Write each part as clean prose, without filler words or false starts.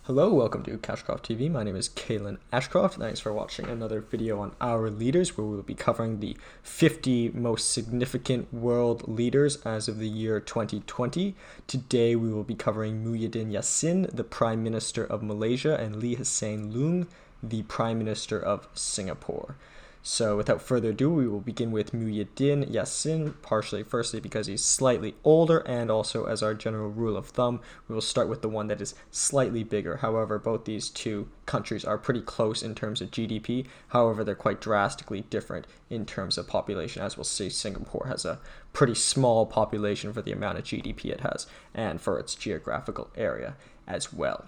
Hello, welcome to CashcroftTV. My name is Kalen Ashcroft. Thanks for watching another video on our leaders, where we will be covering the 50 most significant world leaders as of the year 2020. Today we will be covering Muhyiddin Yassin, the Prime Minister of Malaysia, and Hsien Loong, the Prime Minister of Singapore. So without further ado, we will begin with Muhyiddin Yassin, firstly because he's slightly older, and also as our general rule of thumb, we will start with the one that is slightly bigger. However, both these two countries are pretty close in terms of GDP. However, they're quite drastically different in terms of population. As we'll see, Singapore has a pretty small population for the amount of GDP it has, and for its geographical area as well.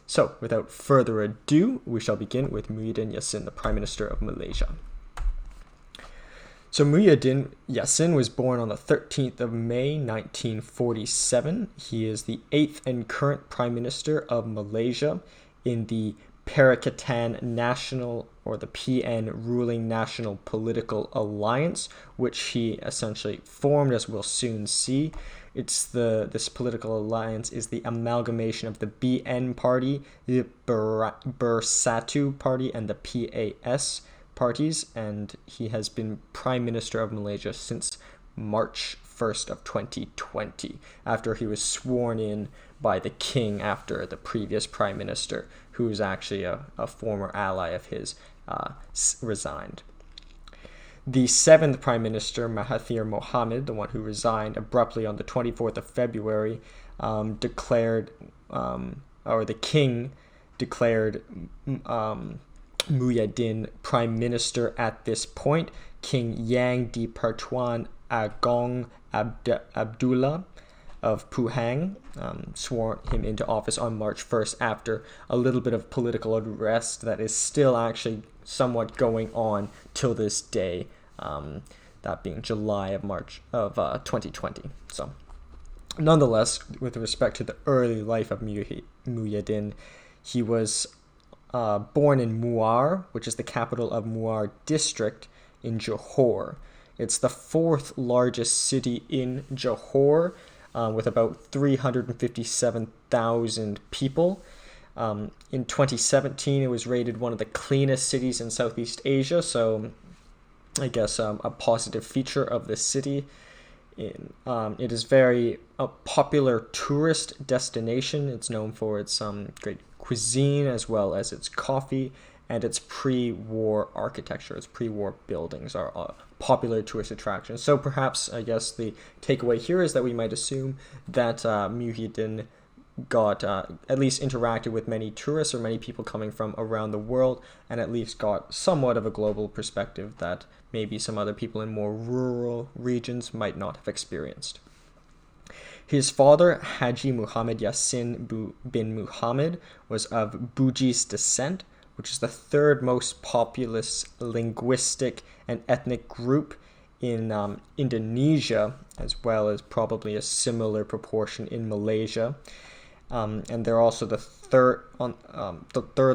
So, without further ado, we shall begin with Muhyiddin Yassin, the Prime Minister of Malaysia. So Muhyiddin Yassin was born on the 13th of May 1947. He is the 8th and current Prime Minister of Malaysia in the Perikatan National, or the PN, ruling National Political Alliance, which he essentially formed, as we'll soon see. This political alliance is the amalgamation of the BN party, the Bersatu party, and the PAS parties, and he has been Prime Minister of Malaysia since March 1st of 2020, after he was sworn in by the king after the previous Prime Minister, who is actually a former ally of his, resigned. The 7th Prime Minister, Mahathir Mohamad, the one who resigned abruptly on the 24th of February, the king declared Muhyiddin Prime Minister at this point. King Yang di Pertuan Agong Abdullah of Pahang swore him into office on March 1st after a little bit of political unrest that is still actually somewhat going on till this day, that being July of 2020. So nonetheless, with respect to the early life of Muhyiddin, he was born in Muar, which is the capital of Muar district in Johor. It's the 4th largest city in Johor, with about 357,000 people. In 2017, it was rated one of the cleanest cities in Southeast Asia, so I guess a positive feature of the city. It is very a popular tourist destination. It's known for its great cuisine, as well as its coffee and its pre-war architecture. Its pre-war buildings are a popular tourist attraction. So perhaps, I guess, the takeaway here is that we might assume that Muhyiddin got at least interacted with many tourists, or many people coming from around the world, and at least got somewhat of a global perspective that maybe some other people in more rural regions might not have experienced. His father, Haji Muhammad Yassin bin Muhammad, was of Bugis descent, which is the 3rd most populous linguistic and ethnic group in Indonesia, as well as probably a similar proportion in Malaysia. And they're also the third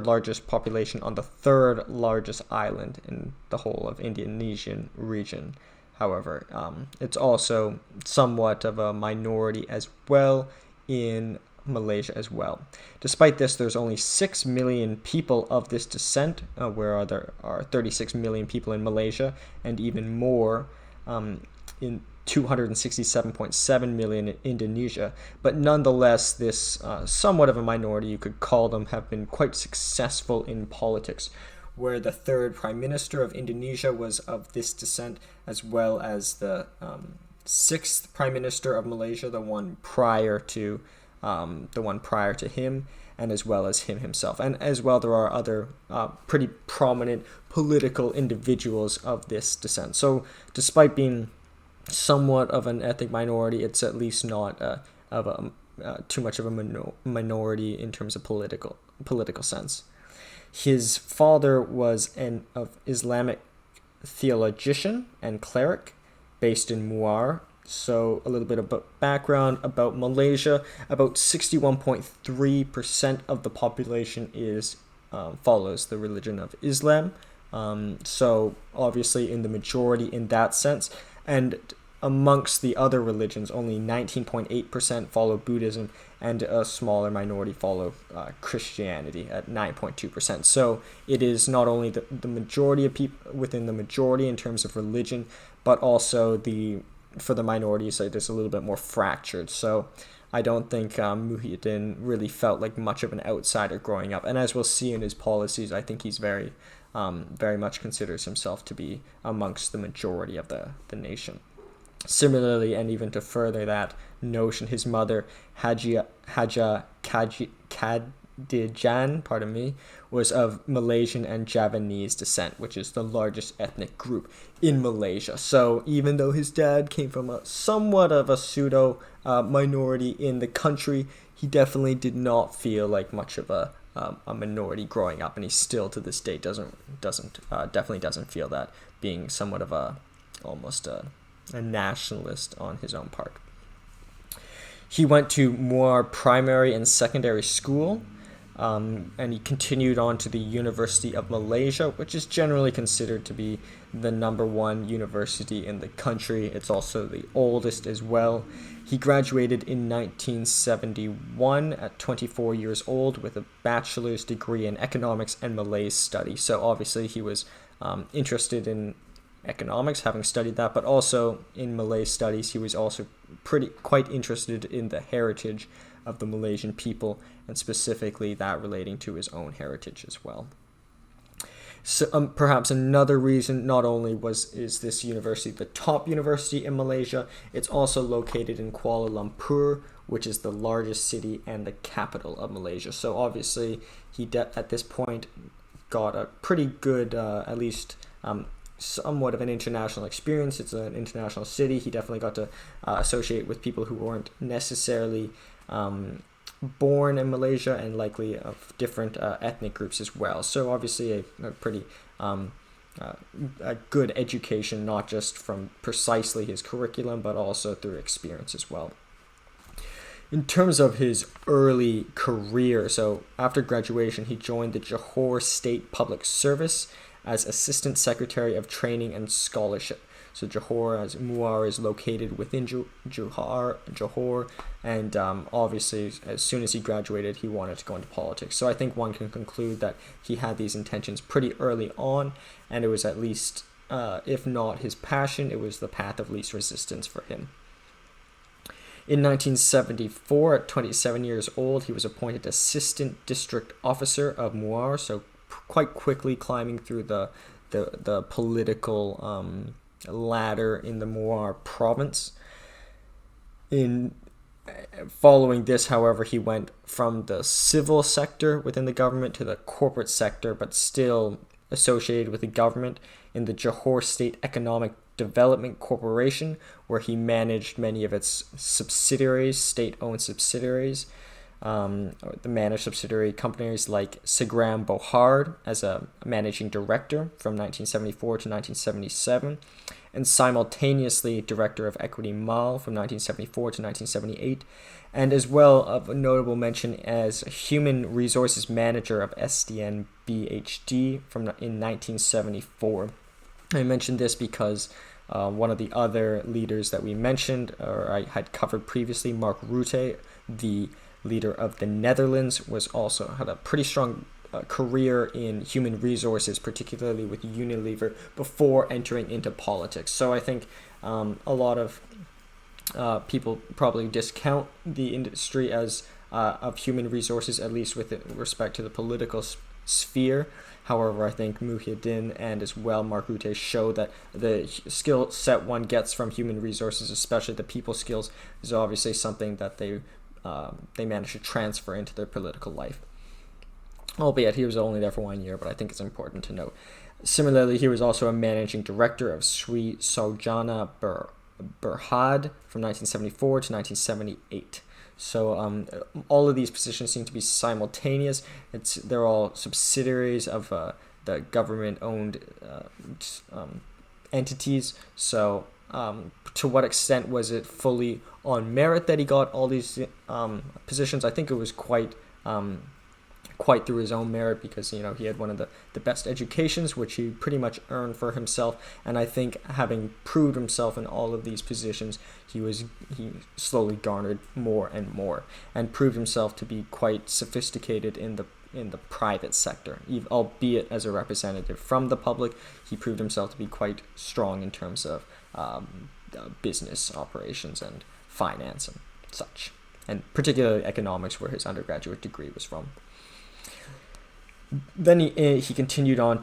largest population on the 3rd largest island in the whole of Indonesian region. However, it's also somewhat of a minority as well in Malaysia as well. Despite this, there's only 6 million people of this descent, where there are 36 million people in Malaysia, and even more in 267.7 million in Indonesia. But nonetheless, this somewhat of a minority, you could call them, have been quite successful in politics, where the 3rd Prime Minister of Indonesia was of this descent, as well as the 6th Prime Minister of Malaysia, the one prior to him, and as well as him himself. And as well, there are other pretty prominent political individuals of this descent. So despite being somewhat of an ethnic minority, it's at least not too much of a minority in terms of political sense. His father was an Islamic theologian and cleric based in Muar. So a little bit of background about Malaysia: about 61.3% of the population follows the religion of Islam. So obviously in the majority in that sense. And amongst the other religions, only 19.8% follow Buddhism, and a smaller minority follow Christianity at 9.2%. So it is not only the majority of people within the majority in terms of religion, but also for the minorities, it is a little bit more fractured. So I don't think Muhyiddin really felt like much of an outsider growing up. And as we'll see in his policies, I think he's very much considers himself to be amongst the majority of the nation. Similarly, and even to further that notion, his mother, Haja Kadijan, was of Malaysian and Javanese descent, which is the largest ethnic group in Malaysia. So even though his dad came from a somewhat of a pseudo minority in the country, he definitely did not feel like much of a minority growing up, and he still to this day definitely doesn't feel that, being somewhat of almost a nationalist on his own part. He went to Muar Primary and Secondary School, and he continued on to the University of Malaysia, which is generally considered to be the #1 university in the country. It's also the oldest as well. He graduated in 1971 at 24 years old with a bachelor's degree in economics and Malay study. So obviously he was interested in economics, having studied that, but also in Malay studies, he was also quite interested in the heritage of the Malaysian people, and specifically that relating to his own heritage as well. So perhaps another reason, not only is this university the top university in Malaysia, it's also located in Kuala Lumpur, which is the largest city and the capital of Malaysia. So obviously he at this point got a pretty good, at least somewhat of an international experience. It's an international city. He definitely got to associate with people who weren't necessarily born in Malaysia, and likely of different ethnic groups as well. So obviously a pretty a good education, not just from precisely his curriculum, but also through experience as well. In terms of his early career, so after graduation, he joined the Johor State Public Service as Assistant Secretary of Training and Scholarship. So Johor, as Muar, is located within Johor, and obviously as soon as he graduated, he wanted to go into politics. So I think one can conclude that he had these intentions pretty early on, and it was at least, if not his passion, it was the path of least resistance for him. In 1974, at 27 years old, he was appointed Assistant District Officer of Muar, so quite quickly climbing through the political ladder in the Muar province. Following this, however, he went from the civil sector within the government to the corporate sector, but still associated with the government, in the Johor State Economic Development Corporation, where he managed many of its subsidiaries, state-owned subsidiaries. The managed subsidiary companies like Segram Bohard as a managing director from 1974 to 1977, and simultaneously director of Equity Mall from 1974 to 1978, and as well of a notable mention as Human Resources Manager of SDN BHD in 1974. I mentioned this because one of the other leaders that we mentioned, or I had covered previously, Mark Rutte, the leader of the Netherlands, had a pretty strong career in human resources, particularly with Unilever, before entering into politics. So I think a lot of people probably discount the industry as of human resources, at least with respect to the political sphere. However, I think Muhyiddin and as well Mark Rutte show that the skill set one gets from human resources, especially the people skills, is obviously something that they managed to transfer into their political life. Albeit he was only there for 1 year, but I think it's important to note. Similarly, he was also a managing director of Sri Sojana Berhad from 1974 to 1978. So all of these positions seem to be simultaneous. They're all subsidiaries of the government-owned entities. So to what extent was it fully on merit that he got all these positions? I think it was quite quite through his own merit, because he had one of the best educations, which he pretty much earned for himself. And I think having proved himself in all of these positions, he slowly garnered more and more, and proved himself to be quite sophisticated in the private sector, albeit as a representative from the public. He proved himself to be quite strong in terms of business operations and finance and such, and particularly economics, where his undergraduate degree was from. Then he continued on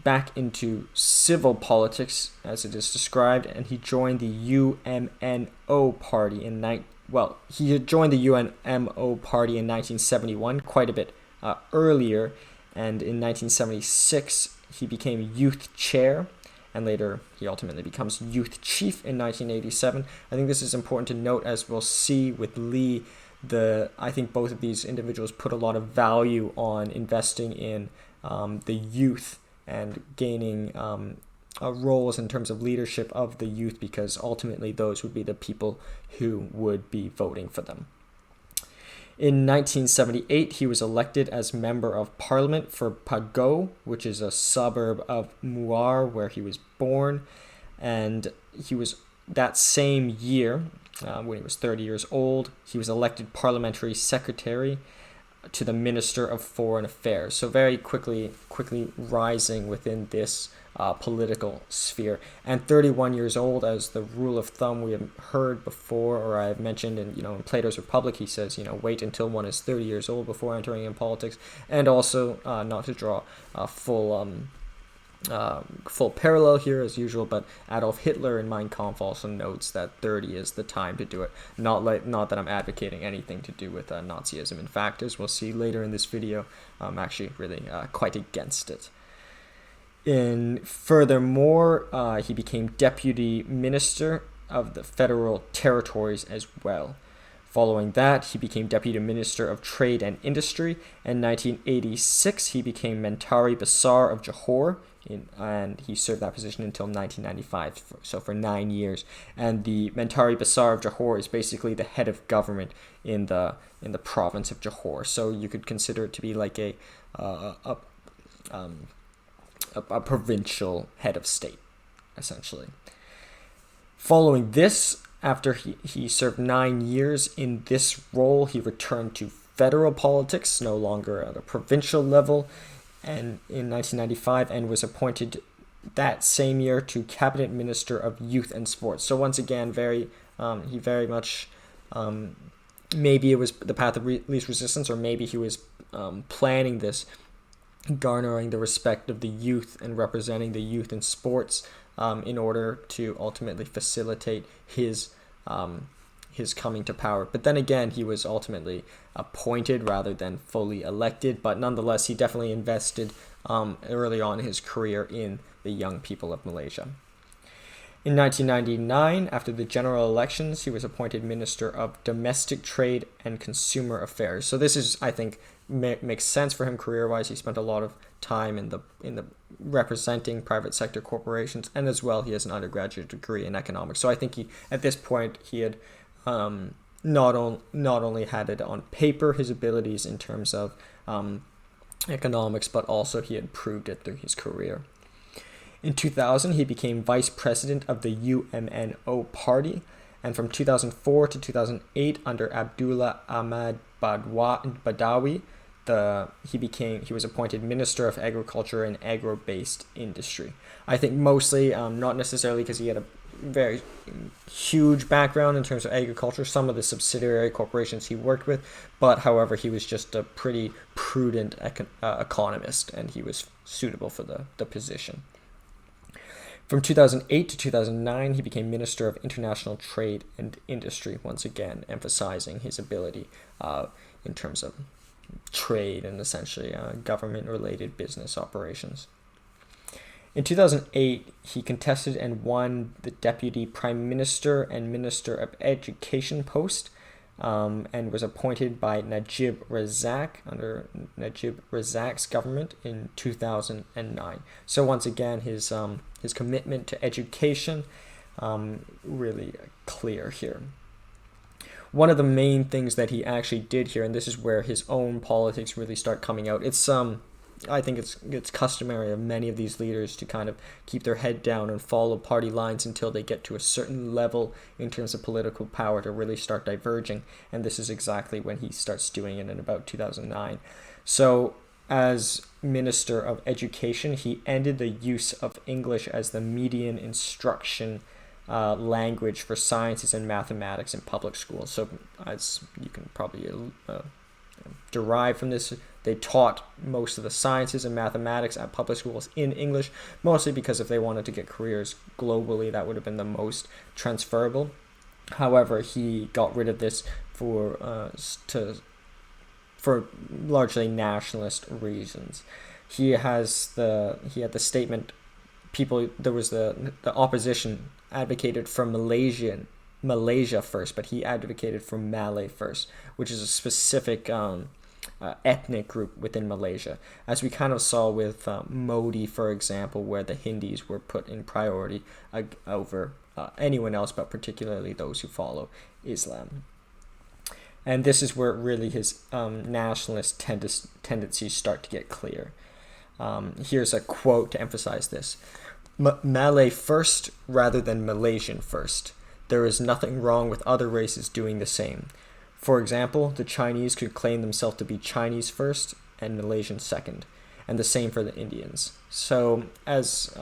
back into civil politics, as it is described, and he joined the UMNO party he had joined the UMNO party in 1971, quite a bit earlier, and in 1976 he became youth chair, and later he ultimately becomes youth chief in 1987. I think this is important to note, as we'll see with Lee. I think both of these individuals put a lot of value on investing in the youth and gaining roles in terms of leadership of the youth, because ultimately those would be the people who would be voting for them. In 1978, he was elected as Member of Parliament for Pago, which is a suburb of Muar, where he was born. And he was, that same year, when he was 30 years old, he was elected Parliamentary Secretary to the Minister of Foreign Affairs. So very quickly rising within this political sphere. And 31 years old, as the rule of thumb we have heard before, or I have mentioned in Plato's Republic, he says, wait until one is 30 years old before entering in politics. And also, not to draw a full parallel here as usual, but Adolf Hitler in Mein Kampf also notes that 30 is the time to do it. Not that I'm advocating anything to do with Nazism. In fact, as we'll see later in this video, I'm actually really quite against it. Furthermore, he became Deputy Minister of the Federal Territories as well. Following that, he became Deputy Minister of Trade and Industry. In 1986, he became Mentari Besar of Johor, and he served that position until 1995, so for 9 years. And the Mentari Besar of Johor is basically the head of government in the province of Johor. So you could consider it to be like a provincial head of state, essentially. Following this, after he served 9 years in this role, he returned to federal politics, no longer at a provincial level, and in 1995, and was appointed that same year to Cabinet Minister of Youth and Sports. So once again, he very much, maybe it was the path of least resistance, or maybe he was planning this, garnering the respect of the youth and representing the youth in sports, in order to ultimately facilitate his coming to power. But then again, he was ultimately appointed rather than fully elected. But nonetheless, he definitely invested early on in his career in the young people of Malaysia. In 1999, after the general elections, he was appointed Minister of Domestic Trade and Consumer Affairs. So this is, I think, makes sense for him career-wise. He spent a lot of time in the representing private sector corporations, and as well he has an undergraduate degree in economics. So I think at this point he had not only had it on paper, his abilities in terms of economics, but also he had proved it through his career. In 2000, he became vice president of the UMNO party, and from 2004 to 2008, under Abdullah Ahmad Badawi, he was appointed Minister of Agriculture and Agro-based Industry. I think mostly, not necessarily because he had a very huge background in terms of agriculture, some of the subsidiary corporations he worked with, but however, he was just a pretty prudent economist, and he was suitable for the position. From 2008 to 2009, he became Minister of International Trade and Industry, once again emphasizing his ability in terms of trade and essentially government-related business operations. In 2008, he contested and won the Deputy Prime Minister and Minister of Education post, and was appointed by Najib Razak under Najib Razak's government in 2009. So once again, his commitment to education really clear here. one of the main things that he actually did here, and this is where his own politics really start coming out. I think it's customary of many of these leaders to kind of keep their head down and follow party lines until they get to a certain level in terms of political power to really start diverging. And this is exactly when he starts doing it in about 2009. So as Minister of Education, he ended the use of English as the median instruction language for sciences and mathematics in public schools. So as you can probably derive from this, they taught most of the sciences and mathematics at public schools in English, mostly because if they wanted to get careers globally, that would have been the most transferable. However, he got rid of this for largely nationalist reasons. He had the statement. There was the opposition advocated for Malaysia first, but he advocated for Malay first, which is a specific ethnic group within Malaysia, as we kind of saw with Modi, for example, where the Hindis were put in priority over anyone else, but particularly those who follow Islam. And this is where really his nationalist tendencies start to get clear. Here's a quote to emphasize this. Malay first rather than Malaysian first. There is nothing wrong with other races doing the same. For example, the Chinese could claim themselves to be Chinese first and Malaysian second, and the same for the Indians. So as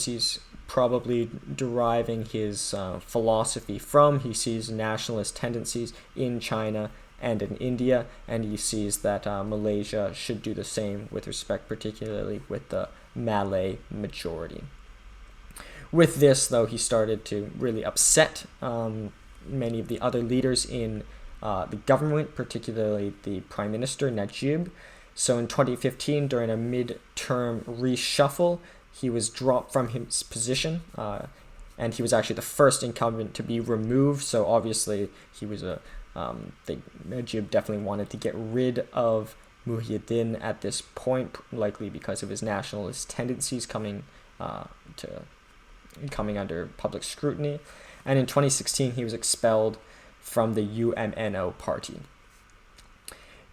he's probably deriving his philosophy from, he sees nationalist tendencies in China and in India, and he sees that Malaysia should do the same with respect particularly with the Malay majority. With this, though, he started to really upset many of the other leaders in the government, particularly the Prime Minister, Najib. So in 2015, during a mid-term reshuffle, he was dropped from his position, and he was actually the first incumbent to be removed. So obviously, he was Najib definitely wanted to get rid of Muhyiddin at this point, likely because of his nationalist tendencies coming under public scrutiny. And in 2016, he was expelled from the UMNO party.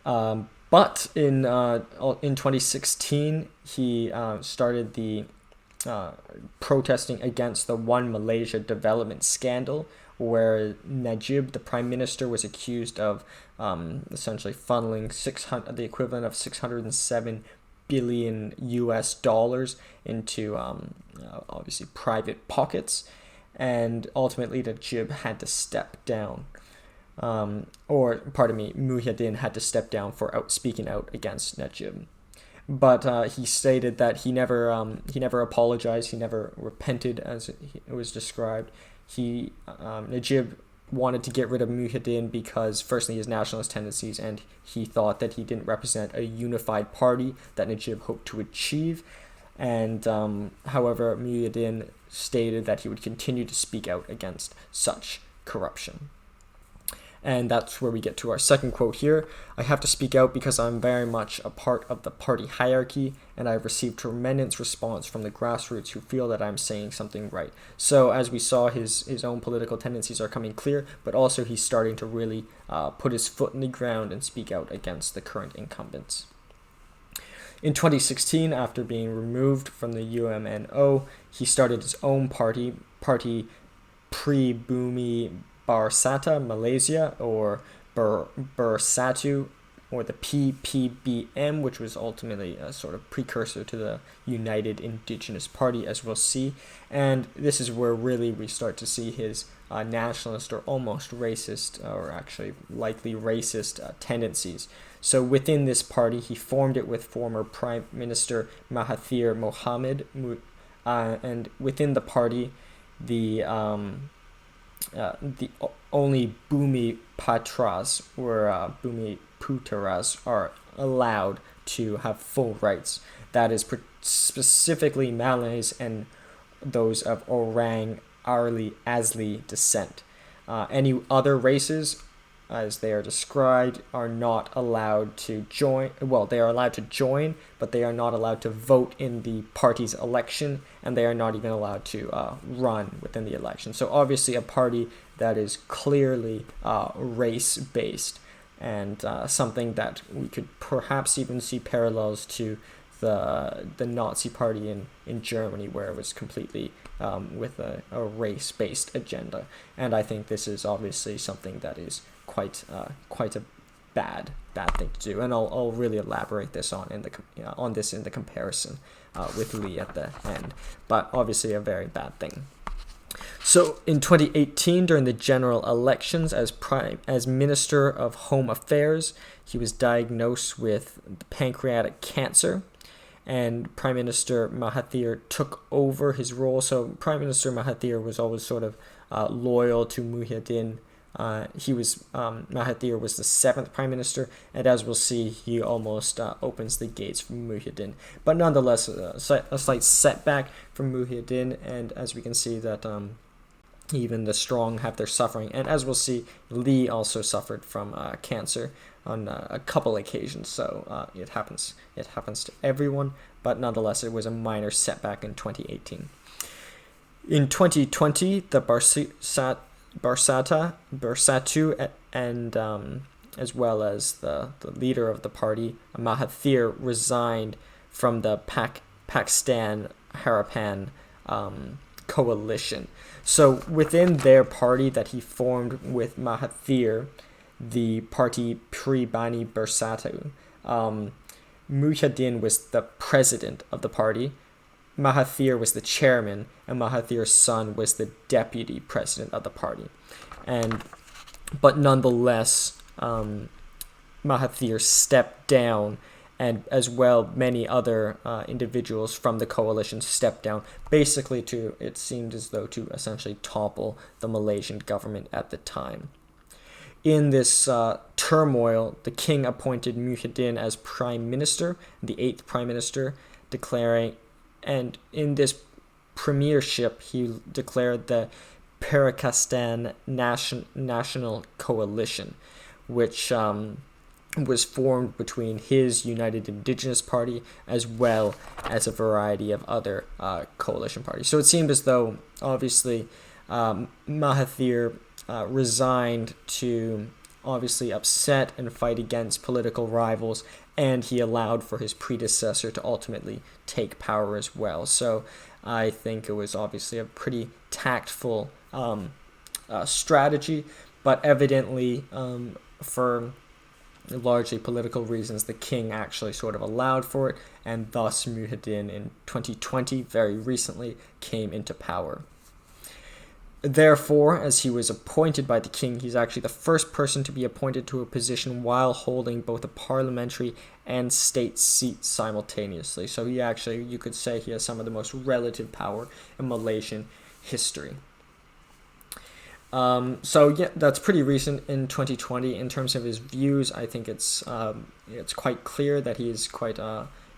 But in 2016, he started the protesting against the One Malaysia development scandal, where Najib, the prime minister, was accused of essentially funneling the equivalent of $607 billion US into obviously private pockets, and ultimately Najib had to step down. Muhyiddin had to step down for speaking out against Najib. But he stated that he never apologized, he never repented, as it was described. Najib wanted to get rid of Muhyiddin because, firstly, his nationalist tendencies, and he thought that he didn't represent a unified party that Najib hoped to achieve. And however, Muhyiddin stated that he would continue to speak out against such corruption. And that's where we get to our second quote here. I have to speak out because I'm very much a part of the party hierarchy, and I've received tremendous response from the grassroots who feel that I'm saying something right. So as we saw, his own political tendencies are coming clear, but also he's starting to really put his foot in the ground and speak out against the current incumbents. In 2016, after being removed from the UMNO, he started his own party Pribumi Bersatu Malaysia, or Bersatu, or the PPBM, which was ultimately a sort of precursor to the United Indigenous Party, as we'll see. And this is where really we start to see his nationalist or almost racist, or actually likely racist tendencies. So within this party, he formed it with former Prime Minister Mahathir Mohamad, and within the party, the only Bumi Patras or Bumi Putaras are allowed to have full rights. That is specifically Malays and those of Orang Asli descent. Any other races as they are described, are not allowed to join. Well, they are allowed to join, but they are not allowed to vote in the party's election, and they are not even allowed to run within the election. So obviously a party that is clearly race-based, and something that we could perhaps even see parallels to the Nazi Party in Germany, where it was completely with a race-based agenda. And I think this is obviously something that is quite a bad thing to do. And I'll really elaborate this on this in the comparison with Lee at the end. But obviously a very bad thing. So in 2018, during the general elections, as Minister of Home Affairs, he was diagnosed with pancreatic cancer, and Prime Minister Mahathir took over his role. So Prime Minister Mahathir was always sort of loyal to Muhyiddin. Mahathir was the 7th Prime Minister, and as we'll see, he almost opens the gates for Muhyiddin. But nonetheless, a slight setback for Muhyiddin, and as we can see that even the strong have their suffering. And as we'll see, Lee also suffered from cancer on a couple occasions, so it happens to everyone, but nonetheless it was a minor setback in 2018. In 2020, the Bersatu and as well as the leader of the party, Mahathir, resigned from the Pakistan Harapan coalition. So within their party that he formed with Mahathir, the party Pribani Bersatu, Muhyiddin was the president of the party, Mahathir was the chairman, and Mahathir's son was the deputy president of the party. But nonetheless, Mahathir stepped down, and as well many other individuals from the coalition stepped down, basically it seemed as though to essentially topple the Malaysian government at the time. In this turmoil, the king appointed Muhyiddin as prime minister, the 8th prime minister, and in this premiership, he declared the Pakistan National Coalition, which was formed between his United Indigenous Party as well as a variety of other coalition parties. So it seemed as though, obviously, Mahathir resigned to obviously upset and fight against political rivals, and he allowed for his predecessor to ultimately take power as well. So I think it was obviously a pretty tactful strategy, but evidently for largely political reasons, the king actually sort of allowed for it, and thus Muhyiddin in 2020, very recently, came into power. Therefore, as he was appointed by the king, he's actually the first person to be appointed to a position while holding both a parliamentary and state seat simultaneously. So he actually, you could say, he has some of the most relative power in Malaysian history. So yeah, that's pretty recent in 2020. In terms of his views, I think it's quite clear that he is quite,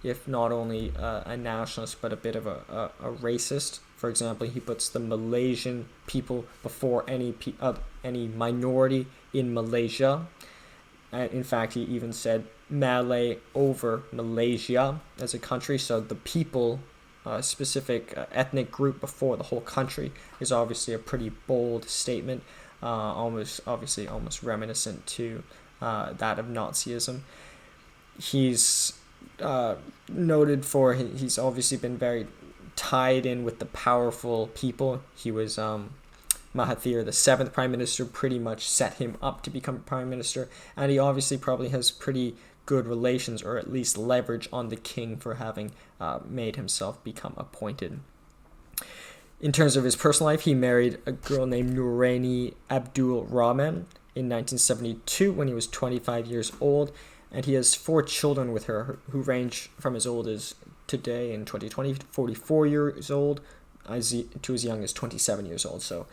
if not only a nationalist, but a bit of a racist. For example, he puts the Malaysian people before any minority in Malaysia. In fact, he even said Malay over Malaysia as a country. So the people, specific ethnic group before the whole country, is obviously a pretty bold statement, almost reminiscent to that of Nazism. He's noted for, he's obviously been very tied in with the powerful people. He was Mahathir, the 7th prime minister, pretty much set him up to become prime minister, and he obviously probably has pretty good relations, or at least leverage, on the king for having made himself become appointed. In terms of his personal life, he married a girl named Nuraini Abdul Rahman in 1972 when he was 25 years old, and he has 4 children with her who range from as old as today in 2020 44 years old to as young as 27 years old. So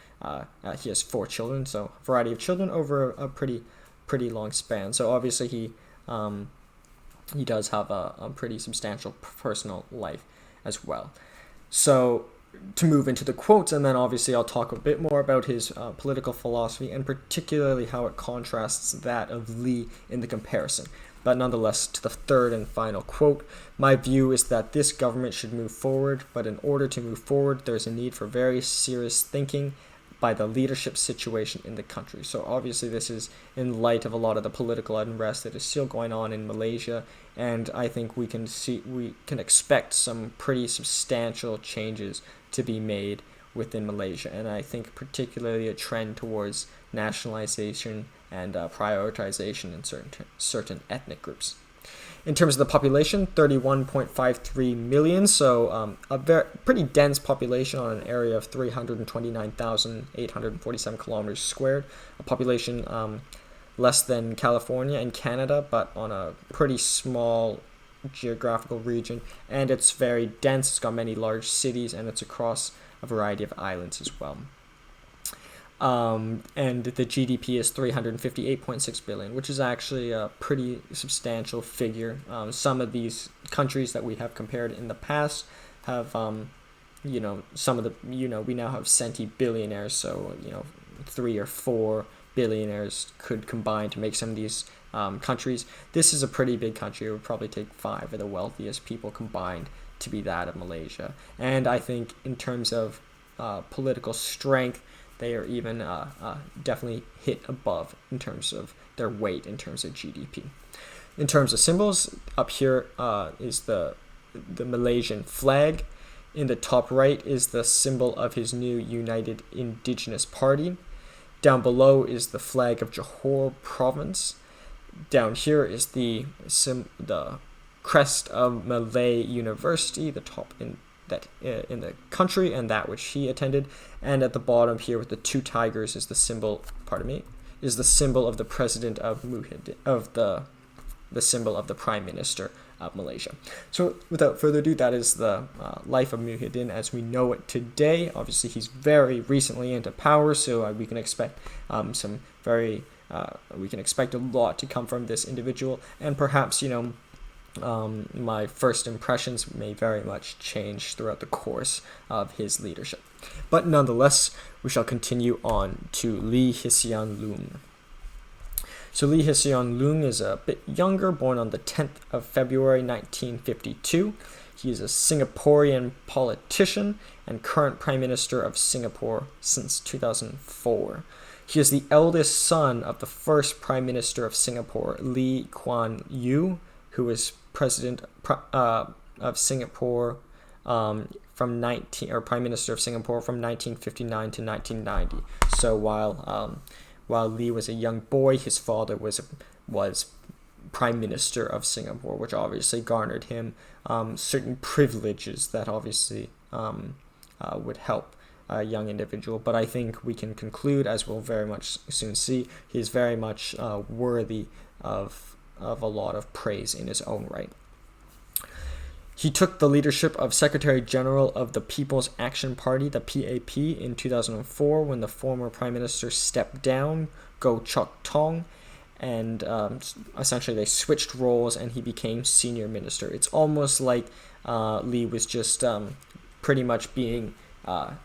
he has 4 children, so a variety of children over a pretty long span. So obviously he does have a pretty substantial personal life as well. So to move into the quotes, and then obviously I'll talk a bit more about his political philosophy and particularly how it contrasts that of Lee in the comparison. But nonetheless, to the third and final quote, my view is that this government should move forward, but in order to move forward, there's a need for very serious thinking by the leadership situation in the country. So obviously this is in light of a lot of the political unrest that is still going on in Malaysia, and I think we can expect some pretty substantial changes to be made within Malaysia, and I think particularly a trend towards nationalization and prioritization in certain ethnic groups. In terms of the population, 31.53 million, so a pretty dense population on an area of 329,847 kilometers squared, a population less than California and Canada, but on a pretty small geographical region, and it's very dense. It's got many large cities, and it's across a variety of islands as well. And the GDP is 358.6 billion, which is actually a pretty substantial figure. Some of these countries that we have compared in the past have, some of the, we now have centi-billionaires, so, 3 or 4 billionaires could combine to make some of these countries. This is a pretty big country. It would probably take 5 of the wealthiest people combined to be that of Malaysia. And I think in terms of political strength, they are even definitely hit above in terms of their weight in terms of GDP. In terms of symbols, up here is the Malaysian flag. In the top right is the symbol of his new United Indigenous Party. Down below is the flag of Johor Province. Down here is the crest of Malay University, the top in the country, and that which he attended. And at the bottom here with the 2 tigers is the symbol, is the symbol of the president of Muhyiddin, of the symbol of the prime minister of Malaysia. So without further ado, that is the life of Muhyiddin as we know it today. Obviously he's very recently into power, so we can expect we can expect a lot to come from this individual, and perhaps my first impressions may very much change throughout the course of his leadership. But nonetheless, we shall continue on to Lee Hsien Loong. So Lee Hsien Loong is a bit younger, born on the 10th of February 1952. He is a Singaporean politician and current Prime Minister of Singapore since 2004. He is the eldest son of the first Prime Minister of Singapore, Lee Kuan Yew, who was President of Singapore Prime Minister of Singapore from 1959 to 1990. So while Lee was a young boy, his father was Prime Minister of Singapore, which obviously garnered him certain privileges that obviously would help a young individual. But I think we can conclude, as we'll very much soon see, he's very much worthy of a lot of praise in his own right. He took the leadership of Secretary General of the People's Action Party, the PAP, in 2004 when the former Prime Minister stepped down, Goh Chok Tong, and essentially they switched roles and he became senior minister. It's almost like Lee was just pretty much being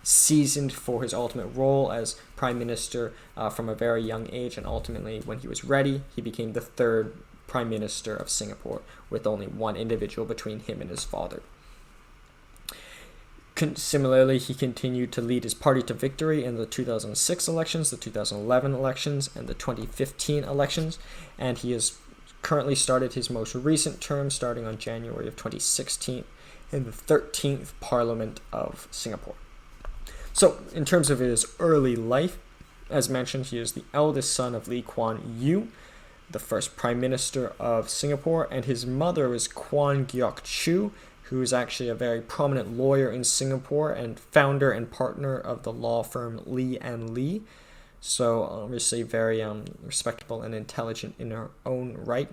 seasoned for his ultimate role as Prime Minister from a very young age, and ultimately when he was ready, he became the 3rd Prime Minister of Singapore, with only one individual between him and his father. Similarly, he continued to lead his party to victory in the 2006 elections, the 2011 elections, and the 2015 elections, and he has currently started his most recent term starting on January of 2016 in the 13th Parliament of Singapore. So, in terms of his early life, as mentioned, he is the eldest son of Lee Kuan Yew, the first Prime Minister of Singapore, and his mother is Kwan Geok Chu, who is actually a very prominent lawyer in Singapore and founder and partner of the law firm Lee and Lee. So obviously very respectable and intelligent in her own right.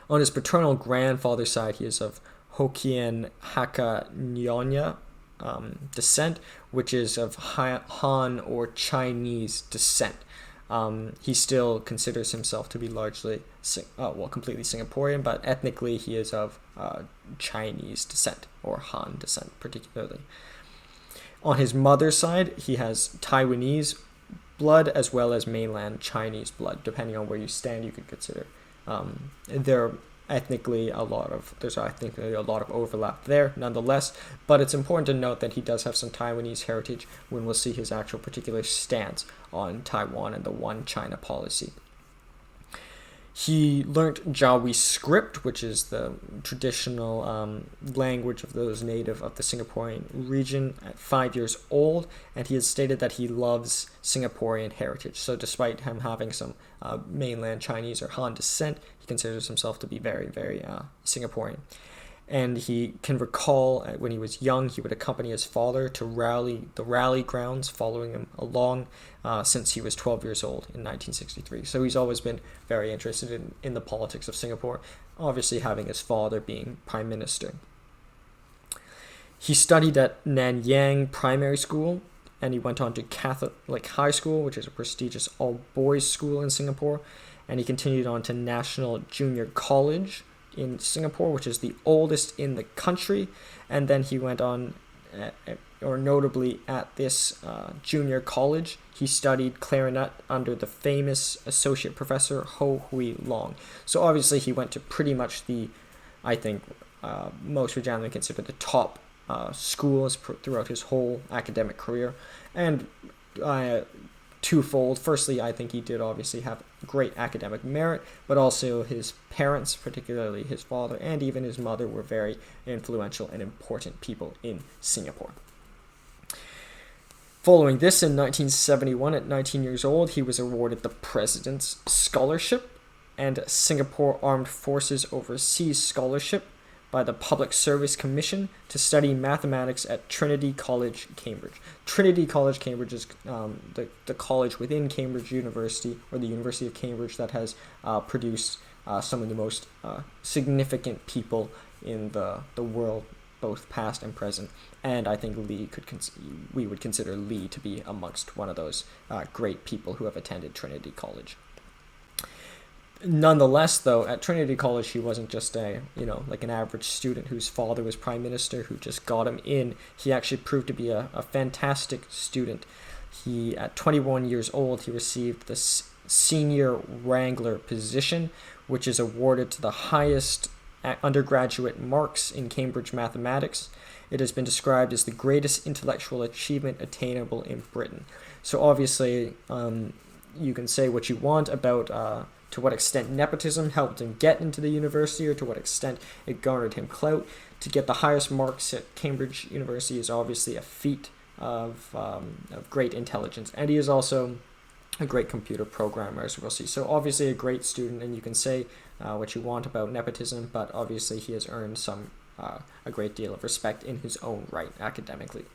On his paternal grandfather's side, he is of Hokkien Hakka Nyonya descent, which is of Han or Chinese descent. He still considers himself to be largely, completely Singaporean, but ethnically he is of Chinese descent, or Han descent particularly. On his mother's side, he has Taiwanese blood as well as mainland Chinese blood. Depending on where you stand, you could consider. There's ethnically a lot of overlap there, nonetheless. But it's important to note that he does have some Taiwanese heritage when we'll see his actual particular stance on Taiwan and the One China policy. He learned Jawi script, which is the traditional language of those native of the Singaporean region, at 5 years old, and he has stated that he loves Singaporean heritage. So despite him having some mainland Chinese or Han descent, he considers himself to be very, very Singaporean. And he can recall when he was young, he would accompany his father to the rally grounds, following him along since he was 12 years old in 1963. So he's always been very interested in the politics of Singapore, obviously having his father being prime minister. He studied at Nanyang Primary School, and he went on to Catholic High School, which is a prestigious all-boys school in Singapore, and he continued on to National Junior College in Singapore, which is the oldest in the country, and then he went on, notably at this junior college, he studied clarinet under the famous associate professor Hsien Loong. So obviously he went to pretty much most would generally consider the top schools throughout his whole academic career, and twofold. Firstly, I think he did obviously have great academic merit, but also his parents, particularly his father and even his mother, were very influential and important people in Singapore. Following this, in 1971, at 19 years old, he was awarded the President's Scholarship and Singapore Armed Forces Overseas Scholarship by the Public Service Commission to study mathematics at Trinity College, Cambridge. Trinity College, Cambridge is the college within Cambridge University, or the University of Cambridge, that has produced some of the most significant people in the world, both past and present. And I think we would consider Lee to be amongst one of those great people who have attended Trinity College. Nonetheless, though, at Trinity College, he wasn't just an average student whose father was prime minister who just got him in. He actually proved to be a fantastic student. At 21 years old, he received the Senior Wrangler position, which is awarded to the highest undergraduate marks in Cambridge mathematics. It has been described as the greatest intellectual achievement attainable in Britain. So obviously, you can say what you want about to what extent nepotism helped him get into the university, or to what extent it garnered him clout. To get the highest marks at Cambridge University is obviously a feat of great intelligence, and he is also a great computer programmer, as we'll see. So obviously a great student, and you can say what you want about nepotism, but obviously he has earned a great deal of respect in his own right academically.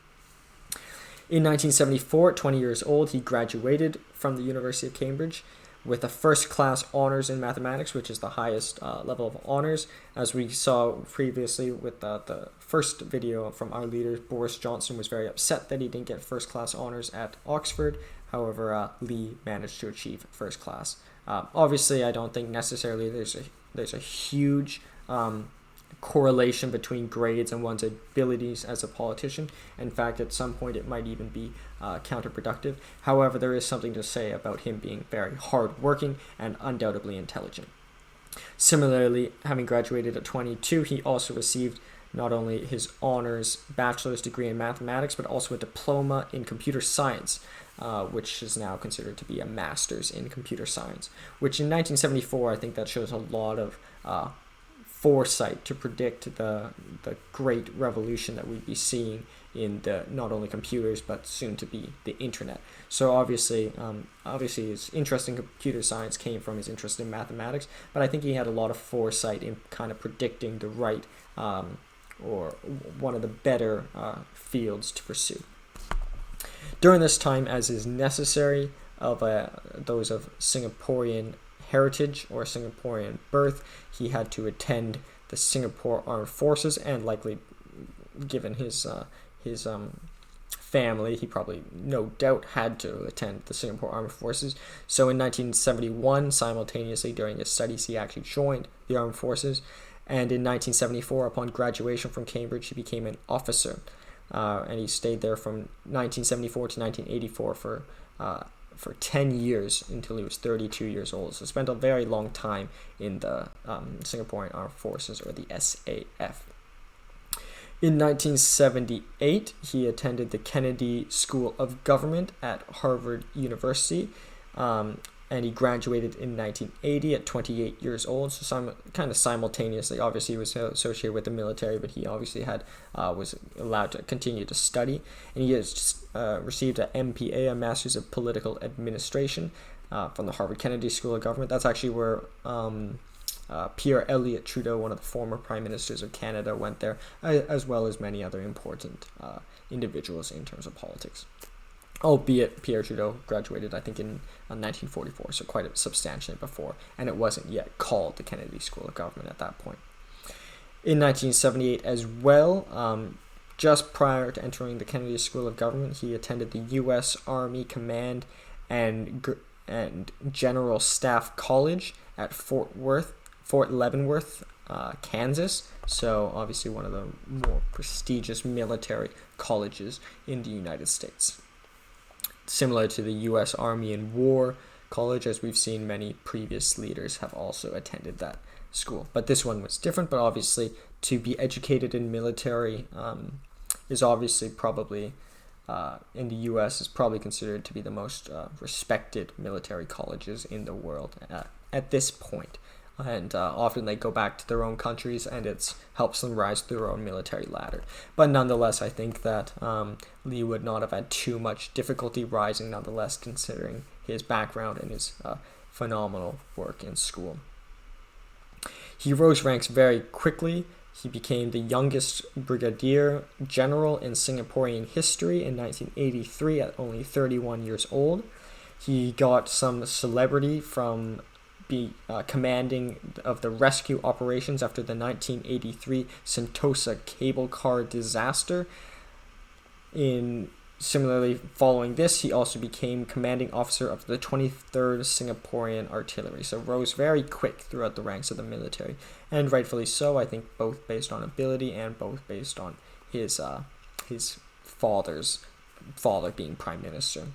In 1974, at 20 years old, he graduated from the University of Cambridge with a first-class honors in mathematics, which is the highest level of honors. As we saw previously with the first video from our leader, Boris Johnson was very upset that he didn't get first-class honors at Oxford. However, Lee managed to achieve first class. Obviously, I don't think necessarily there's a huge correlation between grades and one's abilities as a politician. In fact, at some point it might even be counterproductive. However, there is something to say about him being very hardworking and undoubtedly intelligent. Similarly, having graduated at 22, he also received not only his honors bachelor's degree in mathematics, but also a diploma in computer science, which is now considered to be a master's in computer science, which in 1974, I think that shows a lot of foresight to predict the great revolution that we'd be seeing in not only computers, but soon to be the internet. So obviously his interest in computer science came from his interest in mathematics, but I think he had a lot of foresight in kind of predicting the right or one of the better fields to pursue. During this time, as is necessary of those of Singaporean heritage or Singaporean birth, he had to attend the Singapore Armed Forces, and likely, given his family, he probably no doubt had to attend the Singapore Armed Forces. So in 1971, simultaneously during his studies, he actually joined the Armed Forces, and in 1974, upon graduation from Cambridge, he became an officer. and he stayed there from 1974 to 1984 for 10 years until he was 32 years old. So spent a very long time in the Singaporean Armed Forces, or the SAF. In 1978, he attended the Kennedy School of Government at Harvard University, and he graduated in 1980 at 28 years old. So kind of simultaneously, obviously he was associated with the military, but he obviously was allowed to continue to study. And he has received an MPA, a Master's of Political Administration, from the Harvard Kennedy School of Government. That's actually where Pierre Elliott Trudeau, one of the former prime ministers of Canada, went there, as well as many other important individuals in terms of politics. Albeit Pierre Trudeau graduated, I think, in 1944, so quite substantially before, and it wasn't yet called the Kennedy School of Government at that point. In 1978 as well, just prior to entering the Kennedy School of Government, he attended the U.S. Army Command and General Staff College at Fort Leavenworth, Kansas. So obviously one of the more prestigious military colleges in the United States. Similar to the U.S. Army and War College, as we've seen, many previous leaders have also attended that school. But this one was different, but obviously to be educated in military is obviously probably, in the U.S., is probably considered to be the most respected military colleges in the world at this point. And often they go back to their own countries, and it helps them rise through their own military ladder. But nonetheless, I think that Lee would not have had too much difficulty rising, nonetheless, considering his background and his phenomenal work in school. He rose ranks very quickly. He became the youngest brigadier general in Singaporean history in 1983 at only 31 years old. He got some celebrity from commanding of the rescue operations after the 1983 Sentosa cable car disaster. Similarly, following this, he also became commanding officer of the 23rd Singaporean Artillery. So rose very quick throughout the ranks of the military, and rightfully so. I think both based on ability and both based on his father's father being prime minister.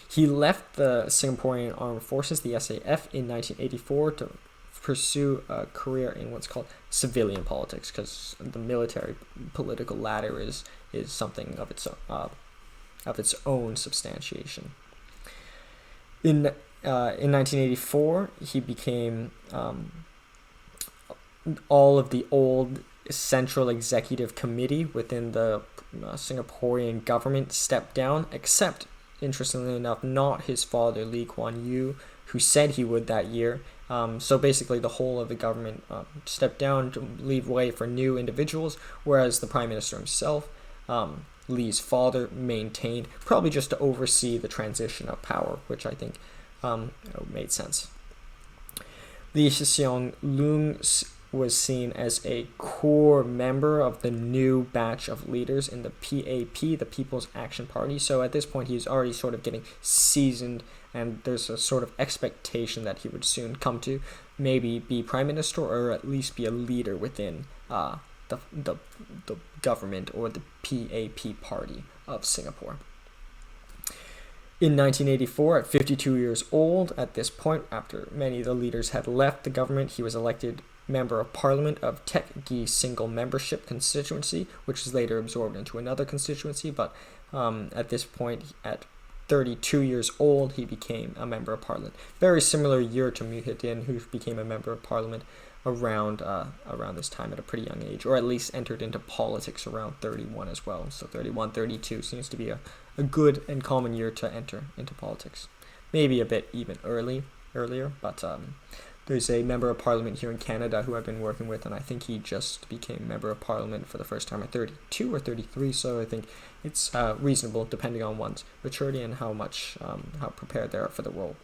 He left the Singaporean Armed Forces, the SAF, in 1984 to pursue a career in what's called civilian politics, because the military political ladder is something of its own substantiation. In 1984, he became all of the old Central Executive Committee within the Singaporean government stepped down, except, interestingly enough, not his father, Lee Kuan Yew, who said he would that year. So basically the whole of the government stepped down to leave way for new individuals, whereas the Prime Minister himself, Lee's father, maintained, probably just to oversee the transition of power, which I think made sense. Lee Hsien Loong was seen as a core member of the new batch of leaders in the PAP, the People's Action Party. So at this point, he's already sort of getting seasoned, and there's a sort of expectation that he would soon come to maybe be prime minister, or at least be a leader within the government, or the PAP party of Singapore. In 1984, at 52 years old, at this point, after many of the leaders had left the government, he was elected Member of Parliament of Tek Gi Single Membership Constituency, which was later absorbed into another constituency, but at this point, at 32 years old, he became a Member of Parliament. Very similar year to Muhyiddin, who became a Member of Parliament around this time at a pretty young age, or at least entered into politics around 31 as well. So 31, 32 seems to be a good and common year to enter into politics. Maybe a bit even earlier, but there's a Member of Parliament here in Canada who I've been working with, and I think he just became Member of Parliament for the first time at 32 or 33, so I think it's reasonable depending on one's maturity and how prepared they are for the role.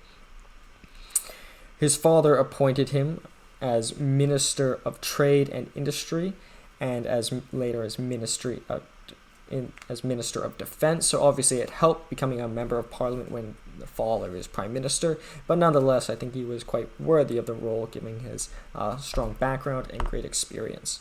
His father appointed him as Minister of Trade and Industry, and later as Minister of Defense. So obviously it helped becoming a Member of Parliament when the father is Prime Minister, but nonetheless I think he was quite worthy of the role, given his strong background and great experience.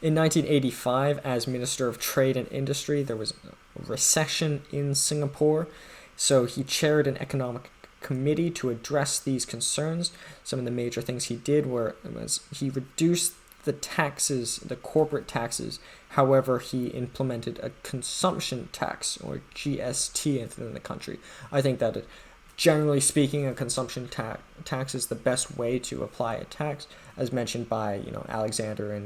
In 1985, as Minister of Trade and Industry, there was a recession in Singapore, so he chaired an economic committee to address these concerns. Some of the major things he did was he reduced the taxes, the corporate taxes. However, he implemented a consumption tax, or GST, within the country. I think that, generally speaking, a consumption tax is the best way to apply a tax, as mentioned by Alexander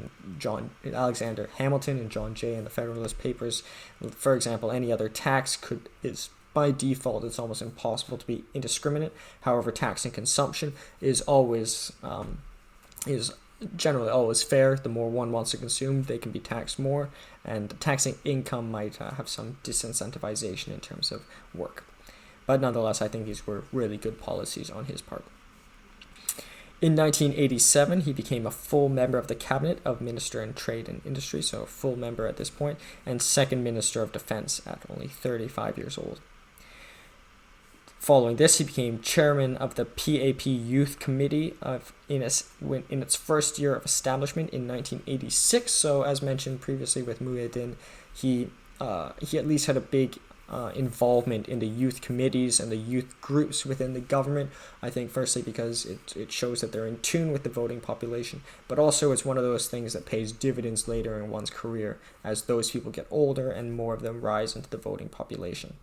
Hamilton and John Jay in the Federalist Papers. For example, any other tax is by default, it's almost impossible to be indiscriminate. However, taxing consumption is generally always fair. The more one wants to consume, they can be taxed more, and taxing income might have some disincentivization in terms of work. But nonetheless, I think these were really good policies on his part. In 1987, he became a full member of the cabinet of Minister in Trade and Industry, so a full member at this point, and second Minister of Defense at only 35 years old. Following this, he became chairman of the PAP Youth Committee in its first year of establishment in 1986. So, as mentioned previously with Muhyiddin, he at least had a big involvement in the youth committees and the youth groups within the government. I think firstly because it shows that they're in tune with the voting population, but also it's one of those things that pays dividends later in one's career as those people get older and more of them rise into the voting population.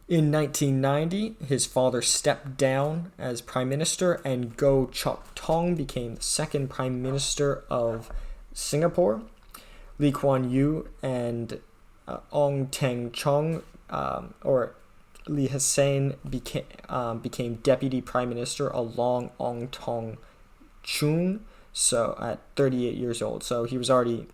In 1990, his father stepped down as prime minister, and Goh Chok Tong became the second prime minister of Singapore. Lee Kuan Yew and Ong Teng Cheong, or Lee Hsien, became deputy prime minister along Ong Tong Choon, so at 38 years old. So he was already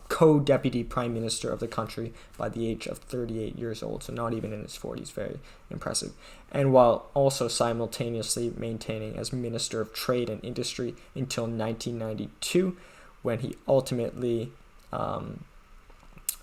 co-deputy prime minister of the country by the age of 38 years old, so not even in his 40s. Very impressive. And while also simultaneously maintaining as Minister of Trade and Industry until 1992, when he ultimately in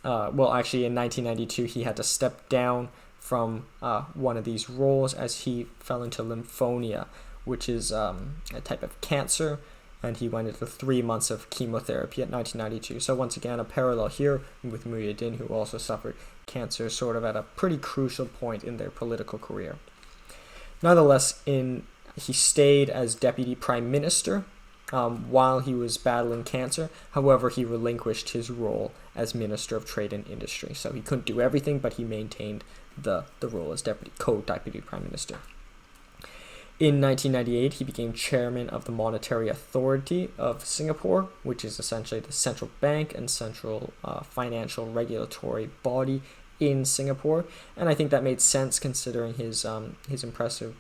1992 he had to step down from one of these roles as he fell into lymphonia, which is a type of cancer, and he went into 3 months of chemotherapy at 1992. So once again, a parallel here with Muhyiddin, who also suffered cancer sort of at a pretty crucial point in their political career. Nonetheless, he stayed as deputy prime minister while he was battling cancer. However, he relinquished his role as Minister of Trade and Industry. So he couldn't do everything, but he maintained the role as co-deputy prime minister. In 1998, he became chairman of the Monetary Authority of Singapore, which is essentially the central bank and central financial regulatory body in Singapore. And I think that made sense considering his impressive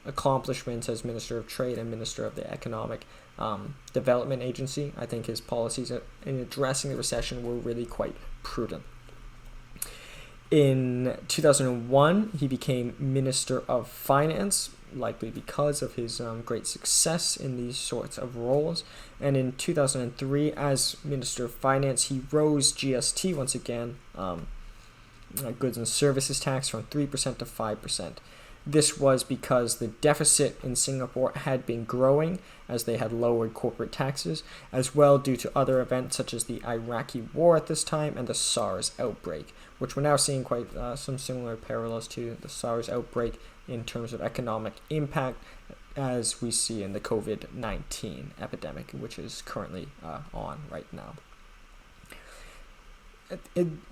accomplishments as Minister of Trade and Minister of the Economic Development Agency. I think his policies in addressing the recession were really quite prudent. In 2001, he became Minister of Finance, likely because of his great success in these sorts of roles. And in 2003, as Minister of Finance, he rose GST once again, goods and services tax, from 3% to 5%. This was because the deficit in Singapore had been growing as they had lowered corporate taxes, as well due to other events such as the Iraqi war at this time and the SARS outbreak, which we're now seeing quite some similar parallels to the SARS outbreak in terms of economic impact, as we see in the COVID-19 epidemic, which is currently on right now.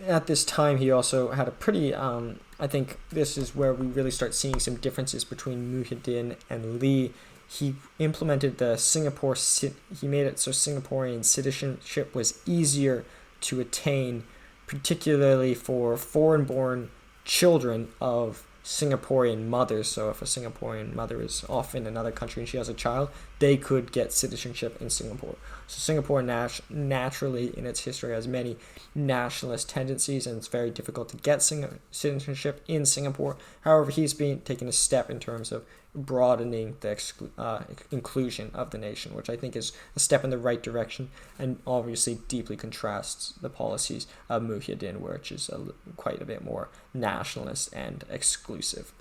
At this time, he also had a pretty, I think this is where we really start seeing some differences between Muhyiddin and Lee. He implemented he made it so Singaporean citizenship was easier to attain, particularly for foreign-born children of Singaporean mothers. So if a Singaporean mother is off in another country and she has a child, they could get citizenship in Singapore. So Singapore naturally in its history has many nationalist tendencies, and it's very difficult to get citizenship in Singapore. However, he's been taking a step in terms of broadening the inclusion of the nation, which I think is a step in the right direction, and obviously deeply contrasts the policies of Muhyiddin, which is quite a bit more nationalist and exclusive.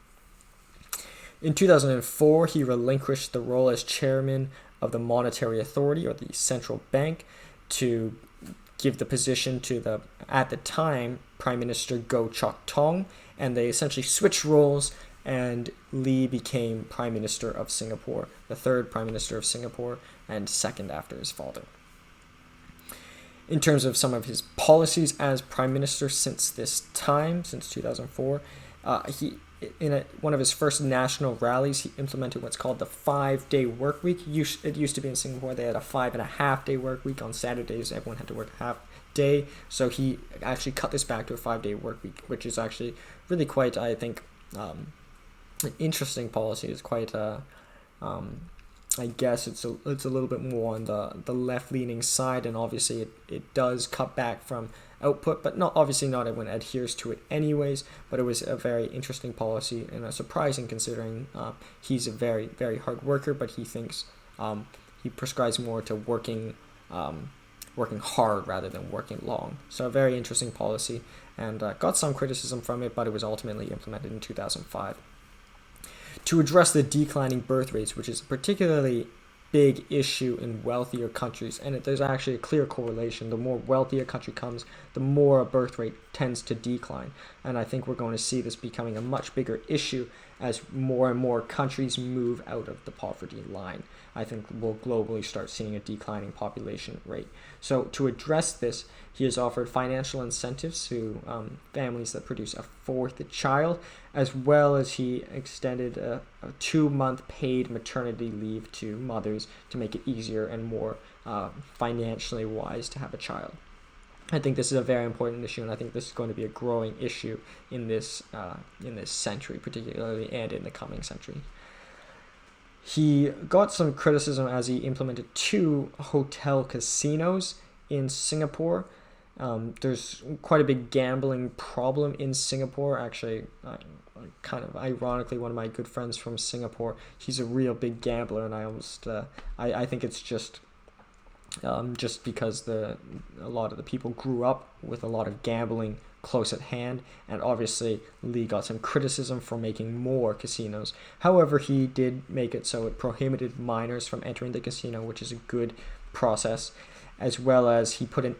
In 2004, he relinquished the role as chairman of the monetary authority or the central bank to give the position to the, at the time, Prime Minister Goh Chok Tong, and they essentially switched roles, and Lee became Prime Minister of Singapore, the third Prime Minister of Singapore, and second after his father. In terms of some of his policies as Prime Minister since this time, since 2004, one of his first national rallies, he implemented what's called the 5-day work week. It used to be in Singapore, they had a 5.5-day work week. On Saturdays, everyone had to work half day. So he actually cut this back to a 5-day work week, which is actually really quite, I think, an interesting policy. It's quite, I guess it's a little bit more on the left-leaning side, and obviously it does cut back from output, but not everyone adheres to it anyways. But it was a very interesting policy, and surprising considering he's a very, very hard worker, but he thinks he prescribes more to working hard rather than working long. So a very interesting policy, and got some criticism from it, but it was ultimately implemented in 2005. To address the declining birth rates, which is a particularly big issue in wealthier countries, and there's actually a clear correlation. The more wealthy a country comes, the more a birth rate tends to decline, and I think we're going to see this becoming a much bigger issue as more and more countries move out of the poverty line. I think we'll globally start seeing a declining population rate. So to address this, he has offered financial incentives to families that produce a fourth child, as well as he extended a 2-month paid maternity leave to mothers to make it easier and more financially wise to have a child. I think this is a very important issue, and I think this is going to be a growing issue in this century, particularly, and in the coming century. He got some criticism as he implemented 2 hotel casinos in Singapore. There's quite a big gambling problem in Singapore. Actually, kind of ironically, one of my good friends from Singapore, he's a real big gambler, and I think it's just because a lot of the people grew up with a lot of gambling close at hand, and obviously Lee got some criticism for making more casinos. However, he did make it so it prohibited minors from entering the casino, which is a good process, as well as he put an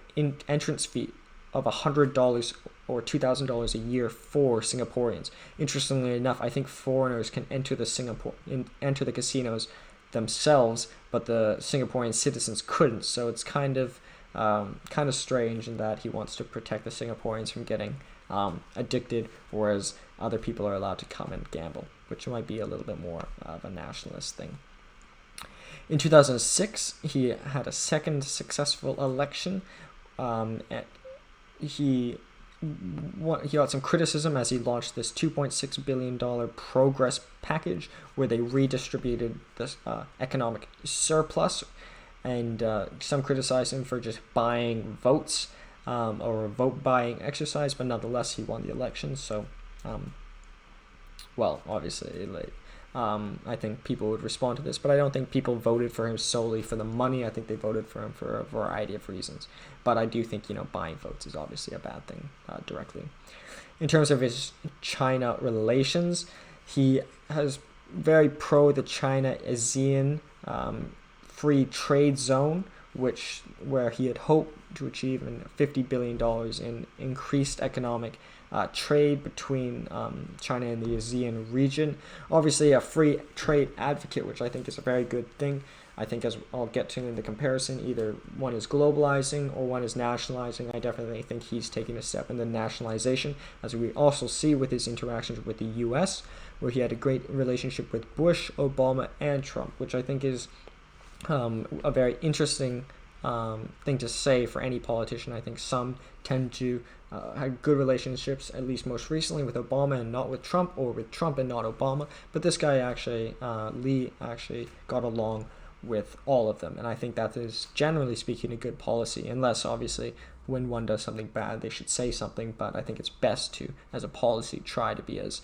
entrance fee of $100 or $2,000 a year for Singaporeans. Interestingly enough, I think foreigners can enter the casinos themselves, but the Singaporean citizens couldn't. So it's kind of strange in that he wants to protect the Singaporeans from getting addicted, whereas other people are allowed to come and gamble, which might be a little bit more of a nationalist thing. In 2006, he had a second successful election. He got some criticism as he launched this $2.6 billion progress package, where they redistributed this economic surplus, and some criticized him for just buying votes or a vote buying exercise, but nonetheless he won the election. So obviously I think people would respond to this, but I don't think people voted for him solely for the money. I think they voted for him for a variety of reasons, but I do think buying votes is obviously a bad thing directly. In terms of his China relations, he has very pro the China ASEAN free trade zone, where he had hoped to achieve $50 billion in increased economic trade between China and the ASEAN region. Obviously a free trade advocate, which I think is a very good thing. I think, as I'll get to in the comparison, either one is globalizing or one is nationalizing. I definitely think he's taking a step in the nationalization, as we also see with his interactions with the US, where he had a great relationship with Bush, Obama, and Trump, which I think is a very interesting thing to say for any politician. I think some tend to have good relationships, at least most recently, with Obama and not with Trump, or with Trump and not Obama. But this guy actually, Lee, actually got along with all of them, and I think that is, generally speaking, a good policy, unless obviously when one does something bad they should say something. But I think it's best to, as a policy, try to be as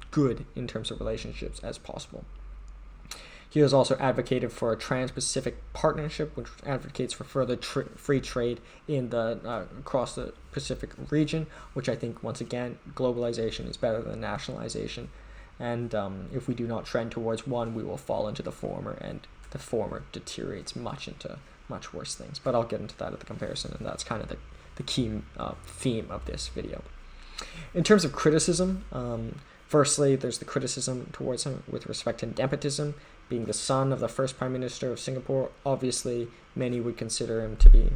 good in terms of relationships as possible. He has also advocated for a Trans-Pacific Partnership, which advocates for further free trade in across the Pacific region, which I think, once again, globalization is better than nationalization. and if we do not trend towards one, we will fall into the former, and the former deteriorates much into much worse things. But I'll get into that at the comparison, and that's kind of the key theme of this video. In terms of criticism, firstly, there's the criticism towards him with respect to nepotism. Being the son of the first Prime Minister of Singapore, obviously many would consider him to be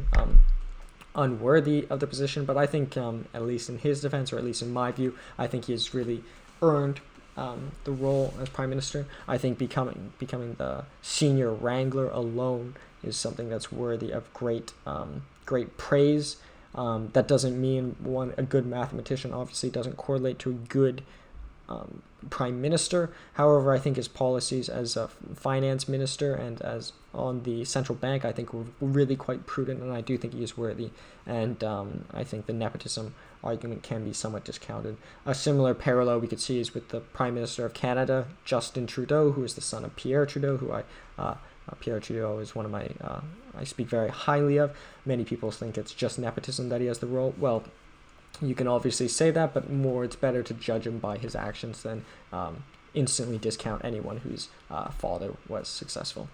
unworthy of the position, but I think, at least in his defense, or at least in my view, I think he has really earned the role as Prime Minister. I think becoming the senior wrangler alone is something that's worthy of great praise. That doesn't mean a good mathematician obviously doesn't correlate to a good Prime Minister. However, I think his policies as a finance minister and as on the central bank, I think were really quite prudent, and I do think he is worthy. And I think the nepotism argument can be somewhat discounted. A similar parallel we could see is with the Prime Minister of Canada, Justin Trudeau, who is the son of Pierre Trudeau, who Pierre Trudeau is one of my, I speak very highly of. Many people think it's just nepotism that he has the role. Well, you can obviously say that, but it's better to judge him by his actions than instantly discount anyone whose father was successful.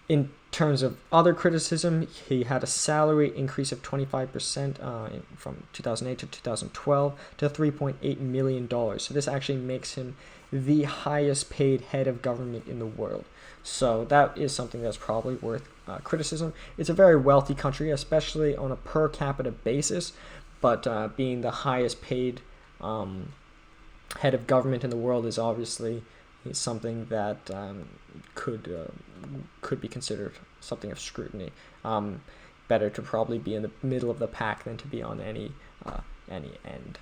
In terms of other criticism, he had a salary increase of 25% from 2008 to 2012 to $3.8 million. So this actually makes him the highest paid head of government in the world. So that is something that's probably worth criticism. It's a very wealthy country, especially on a per capita basis, but being the highest paid head of government in the world is obviously something that could be considered something of scrutiny. Better to probably be in the middle of the pack than to be on any end.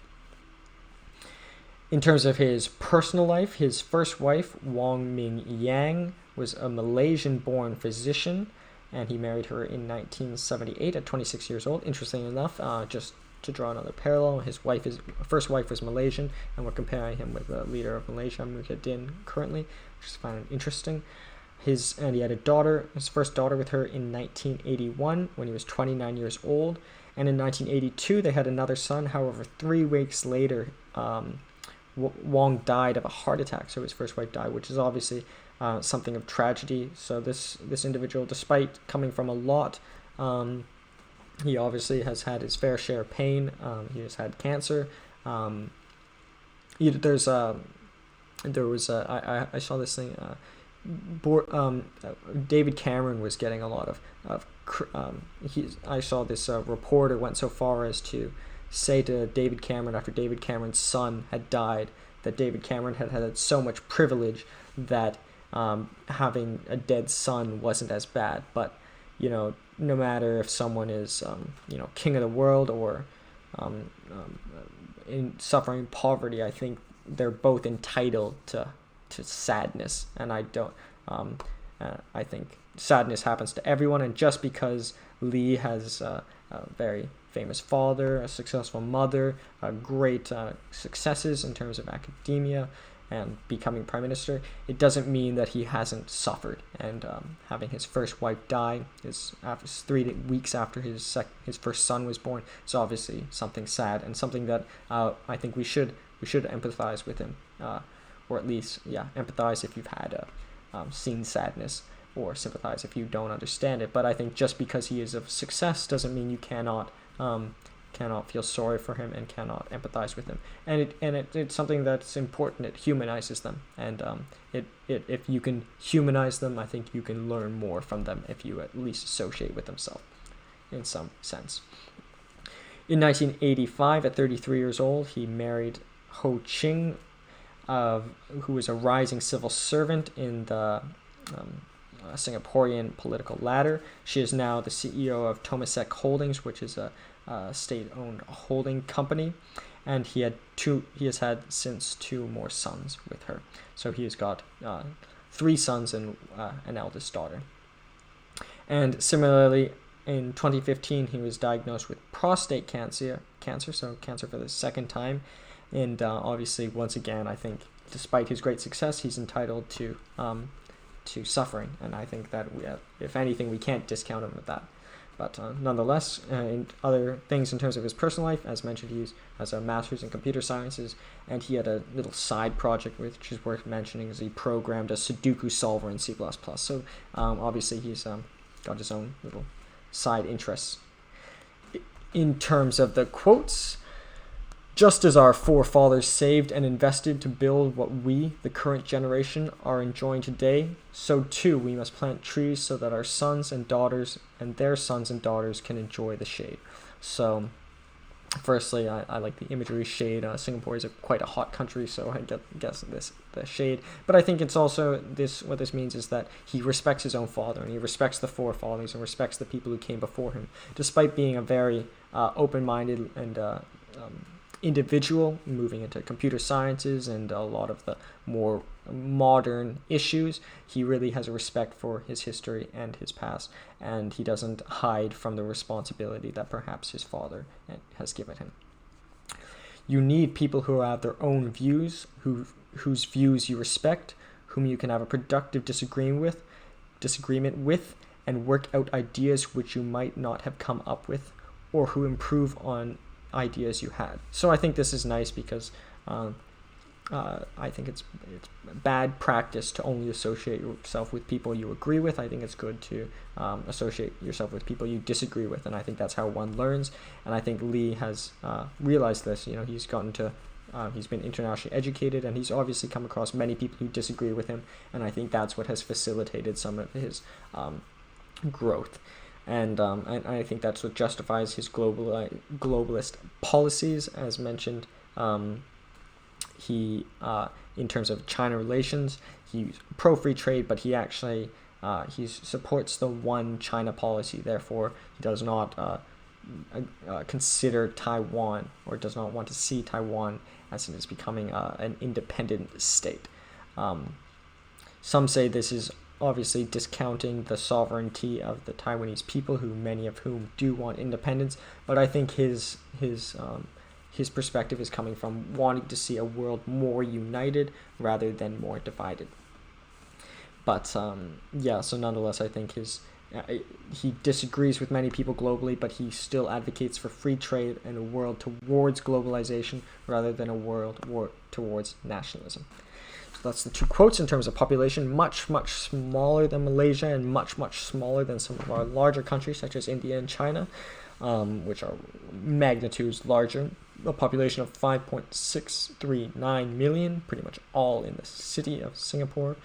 In terms of his personal life, his first wife, Wong Ming Yang, was a Malaysian-born physician, and he married her in 1978 at 26 years old. Interesting enough, just to draw another parallel, his first wife was Malaysian, and we're comparing him with the leader of Malaysia, Muhyiddin, currently, which is kind of interesting. And he had his first daughter with her in 1981 when he was 29 years old, and in 1982 they had another son. However, 3 weeks later, Wong died of a heart attack, so his first wife died, which is obviously something of tragedy. So this individual, despite coming from a lot, he obviously has had his fair share of pain. He has had cancer. I saw this thing. David Cameron was getting a lot of. I saw this reporter went so far as to say to David Cameron, after David Cameron's son had died, that David Cameron had had so much privilege that having a dead son wasn't as bad. But no matter if someone is king of the world or in suffering poverty, I think they're both entitled to sadness, and I think sadness happens to everyone. And just because Lee has a very famous father, a successful mother, great successes in terms of academia and becoming prime minister, it doesn't mean that he hasn't suffered. And having his first wife die after 3 weeks after his first son was born is obviously something sad, and something that I think we should empathize with him, or at least empathize if you've had seen sadness, or sympathize if you don't understand it. But I think just because he is of success doesn't mean you cannot feel sorry for him and cannot empathize with him. And it's something that's important. It humanizes them, and if you can humanize them, I think you can learn more from them if you at least associate with themselves in some sense. In 1985, at 33 years old, he married Ho Ching, who was a rising civil servant in the Singaporean political ladder. She is now the CEO of Temasek Holdings, which is a state-owned holding company, and he has had since 2 more sons with her. So he has got 3 sons and an eldest daughter. And similarly, in 2015, he was diagnosed with prostate cancer, so cancer for the second time. And obviously, once again, I think despite his great success, he's entitled to suffering, and I think that if anything, we can't discount him with that. But nonetheless, in other things in terms of his personal life, as mentioned, he has a master's in computer sciences, and he had a little side project which is worth mentioning, is he programmed a Sudoku solver in C++. So obviously he's got his own little side interests. In terms of the quotes, just as our forefathers saved and invested to build what we, the current generation, are enjoying today, so too we must plant trees so that our sons and daughters and their sons and daughters can enjoy the shade. So firstly, I like the imagery shade. Singapore is quite a hot country, so I guess the shade. But I think it's also what this means is that he respects his own father, and he respects the forefathers, and respects the people who came before him, despite being a very open-minded and individual moving into computer sciences and a lot of the more modern issues. He really has a respect for his history and his past, and he doesn't hide from the responsibility that perhaps his father has given him. You need people who have their own views, whose views you respect, whom you can have a productive disagreement with, and work out ideas which you might not have come up with, or who improve on ideas you had. So I think this is nice because I think it's bad practice to only associate yourself with people you agree with. I think it's good to associate yourself with people you disagree with, and I think that's how one learns. And I think Lee has realized this. He's gotten to he's been internationally educated, and he's obviously come across many people who disagree with him, and I think that's what has facilitated some of his growth. And I think that's what justifies his globalist policies. As mentioned, he, in terms of China relations, he's pro-free trade, but he actually he supports the one China policy. Therefore, he does not consider Taiwan, or does not want to see Taiwan as it is becoming an independent state. Some say this is obviously discounting the sovereignty of the Taiwanese people, many of whom do want independence, but I think his perspective is coming from wanting to see a world more united rather than more divided. But so nonetheless, I think he disagrees with many people globally, but he still advocates for free trade and a world towards globalization rather than a world towards nationalism. That's the two quotes. In terms of population, much, much smaller than Malaysia, and much, much smaller than some of our larger countries such as India and China, which are magnitudes larger. A population of 5.639 million, pretty much all in the city of Singapore,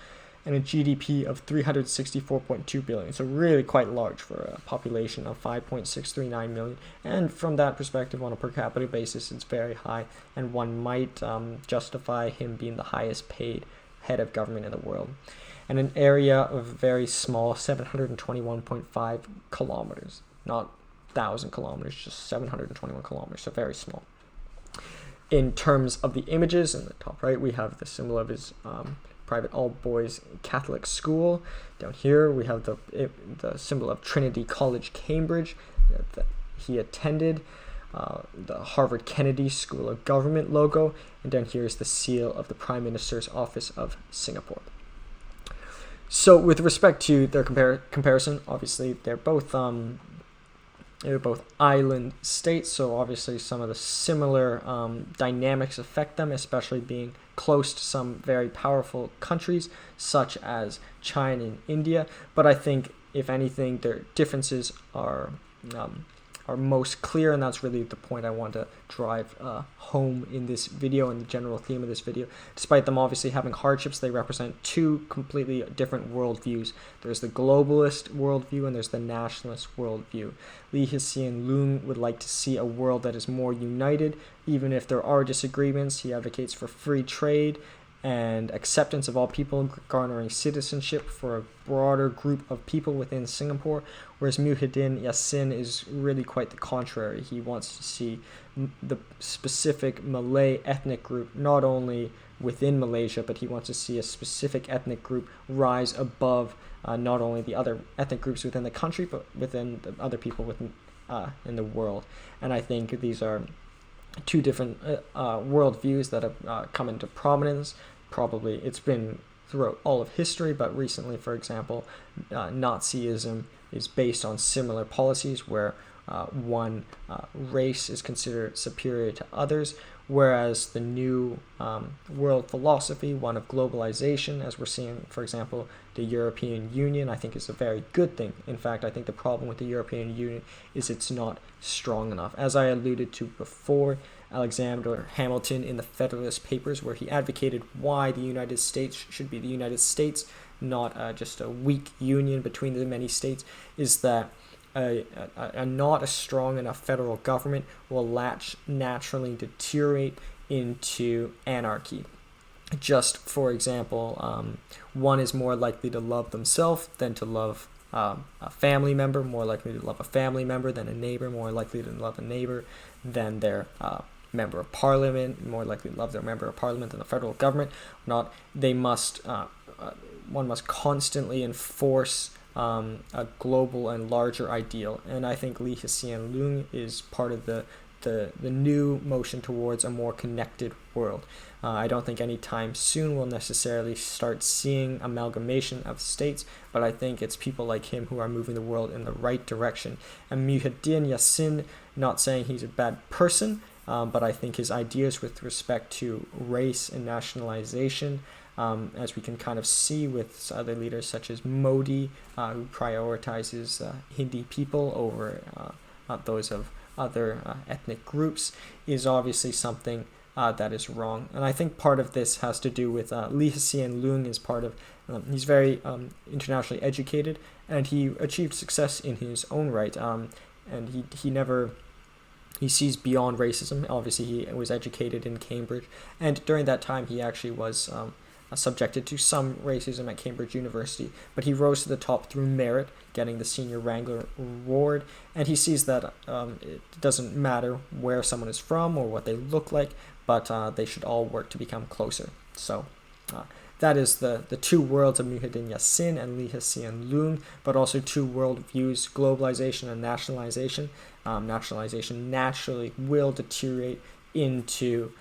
and a GDP of 364.2 billion. So really quite large for a population of 5.639 million. And from that perspective, on a per capita basis, it's very high, and one might justify him being the highest paid head of government in the world. And an area of very small, 721.5 kilometers, not 1,000 kilometers, just 721 kilometers, so very small. In terms of the images, in the top right, we have the symbol of his private all-boys Catholic school. Down here, we have the symbol of Trinity College, Cambridge, that he attended, the Harvard Kennedy School of Government logo, and down here is the seal of the Prime Minister's Office of Singapore. So, with respect to their comparison, obviously they're both island states, so obviously some of the similar dynamics affect them, especially being close to some very powerful countries such as China and India. But I think, if anything, their differences are most clear, and that's really the point I want to drive home in this video and the general theme of this video. Despite them obviously having hardships, they represent two completely different worldviews. There's the globalist worldview and there's the nationalist worldview. Hsien Loong would like to see a world that is more united, even if there are disagreements. He advocates for free trade and acceptance of all people, garnering citizenship for a broader group of people within Singapore, whereas Muhyiddin Yassin is really quite the contrary. He wants to see the specific Malay ethnic group not only within Malaysia, but he wants to see a specific ethnic group rise above not only the other ethnic groups within the country, but within the other people within in the world. And I think these are two different worldviews that have come into prominence. Probably it's been throughout all of history, but recently, for example, Nazism is based on similar policies where one race is considered superior to others, whereas the new world philosophy, one of globalization, as we're seeing, for example, the European Union, I think is a very good thing. In fact, I think the problem with the European Union is it's not strong enough. As I alluded to before, Alexander Hamilton in the Federalist Papers, where he advocated why the United States should be the United States, not just a weak union between the many states, is that not a strong enough federal government will naturally deteriorate into anarchy. Just for example, one is more likely to love themselves than to love a family member, more likely to love a family member than a neighbor, more likely to love a neighbor than their member of parliament, more likely to love their member of parliament than the federal government. Not they must one must constantly enforce a global and larger ideal, and I think Hsien Loong is part of the new motion towards a more connected world. I don't think anytime soon we'll necessarily start seeing amalgamation of states, but I think it's people like him who are moving the world in the right direction. And Muhyiddin Yassin, not saying he's a bad person, but I think his ideas with respect to race and nationalization, as we can kind of see with other leaders such as Modi, who prioritizes Hindi people over those of other ethnic groups, is obviously something that is wrong. And I think part of this has to do with Hsien Loong is part of, he's very internationally educated, and he achieved success in his own right, and he sees beyond racism. Obviously, he was educated in Cambridge, and during that time, he actually was subjected to some racism at Cambridge University, but he rose to the top through merit, getting the Senior Wrangler Award, and he sees that it doesn't matter where someone is from or what they look like, but they should all work to become closer. So that is the two worlds of Muhyiddin Yassin and Hsien Loong, but also two world views, globalization and nationalization. Nationalization naturally will deteriorate into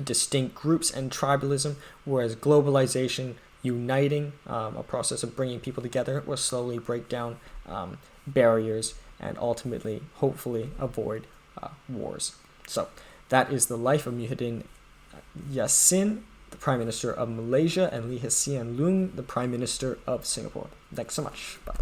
distinct groups and tribalism, whereas globalization, uniting, a process of bringing people together, will slowly break down barriers and ultimately, hopefully, avoid wars. So that is the life of Muhyiddin Yassin, the Prime Minister of Malaysia, and Hsien Loong, the Prime Minister of Singapore. Thanks so much. Bye.